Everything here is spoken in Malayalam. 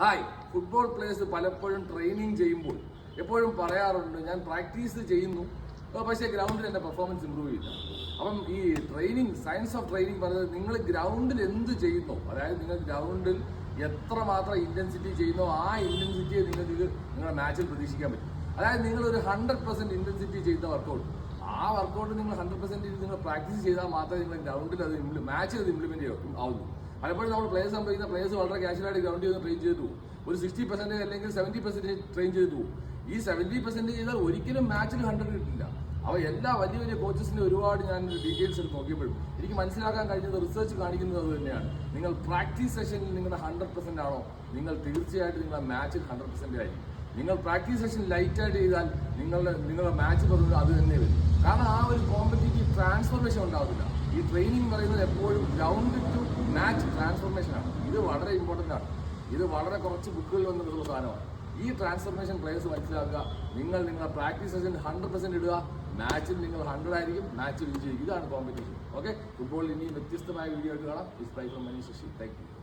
ഹായ്, ഫുട്ബോൾ പ്ലേയേഴ്സ് പലപ്പോഴും ട്രെയിനിങ് ചെയ്യുമ്പോൾ എപ്പോഴും പറയാറുണ്ട്, ഞാൻ പ്രാക്ടീസ് ചെയ്യുന്നു, പക്ഷേ ഗ്രൗണ്ടിൽ എൻ്റെ പെർഫോമൻസ് ഇമ്പ്രൂവ് ചെയ്യില്ല. അപ്പം ഈ ട്രെയിനിങ്, സയൻസ് ഓഫ് ട്രെയിനിങ് പറയുന്നത് നിങ്ങൾ ഗ്രൗണ്ടിൽ എന്ത് ചെയ്യുന്നോ, അതായത് നിങ്ങൾ ഗ്രൗണ്ടിൽ എത്രമാത്രം ഇൻറ്റൻസിറ്റി ചെയ്യുന്നോ ആ ഇൻറ്റൻസിറ്റിയെ നിങ്ങൾക്ക് നിങ്ങളുടെ മാച്ചിൽ പ്രതീക്ഷിക്കാൻ പറ്റും. അതായത് നിങ്ങളൊരു 100% ഇൻറ്റൻസിറ്റി ചെയ്യുന്ന വർക്കൗട്ട്, ആ വർക്കൗട്ട് നിങ്ങൾ 100% നിങ്ങൾ പ്രാക്ടീസ് ചെയ്താൽ മാത്രമേ നിങ്ങൾ ഗ്രൗണ്ടിൽ അത് മാച്ചിൽ അത് ഇംപ്ലിമെൻറ്റ് ആവുന്നു. പലപ്പോഴും നമ്മൾ പ്ലേയേഴ്സ് സംഭവിക്കുന്ന പ്ലേയേഴ്സ് വളരെ കാഷ്വലായിട്ട് ഗ്രൗണ്ടിൽ നിന്ന് ട്രെയിൻ ചെയ്തു പോകും. ഒരു 60% അല്ലെങ്കിൽ 70% ട്രെയിൻ ചെയ്തു പോകും. ഈ 70% ചെയ്താൽ ഒരിക്കലും മാച്ചിൽ 100 കിട്ടില്ല. അവ എല്ലാ വലിയ വലിയ കോച്ചസിൻ്റെ ഒരുപാട് ഞാൻ ഡീറ്റെയിൽസ് എടുത്ത് നോക്കിയപ്പോഴും എനിക്ക് മനസ്സിലാക്കാൻ കഴിഞ്ഞത്, റിസർച്ച് കാണിക്കുന്നത് അത് തന്നെയാണ്. നിങ്ങൾ പ്രാക്ടീസ് സെഷനിൽ നിങ്ങളുടെ 100% ആണോ, നിങ്ങൾ തീർച്ചയായിട്ടും നിങ്ങളുടെ മാച്ചിൽ 100% ആയിരിക്കും. നിങ്ങൾ പ്രാക്ടീസ് സെഷൻ ലൈറ്റായിട്ട് ചെയ്താൽ നിങ്ങളുടെ മാച്ച് പറയുന്നത് അത് തന്നെ വരും. കാരണം ആ ഒരു കോമ്പറ്റീറ്റീവ് ട്രാൻസ്ഫോർമേഷൻ ഉണ്ടാവില്ല. ഈ ട്രെയിനിങ് പറയുന്നത് എപ്പോഴും ഗ്രൗണ്ട് ടു മാച്ച് ട്രാൻസ്ഫോർമേഷനാണ്. ഇത് വളരെ ഇമ്പോർട്ടൻ്റ് ആണ്. ഇത് വളരെ കുറച്ച് ബുക്കുകളിൽ വന്നിട്ടുള്ള സാധനമാണ്. ഈ ട്രാൻസ്ഫോർമേഷൻ പ്ലേയേഴ്സ് മനസ്സിലാക്കുക. നിങ്ങളുടെ പ്രാക്ടീസ് സെഷൻ 100% ഇടുക, മാച്ചിൽ നിങ്ങൾ 100 ആയിരിക്കും, മാച്ചിൽ വിജയിക്കും. ഇതാണ് കോമ്പറ്റീഷൻ. ഓക്കെ, ഫുട്ബോളിൽ ഇനി വ്യത്യസ്തമായ വീഡിയോ ആയിട്ട് കാണാം. Is bye from Manish Shashi. Thank U.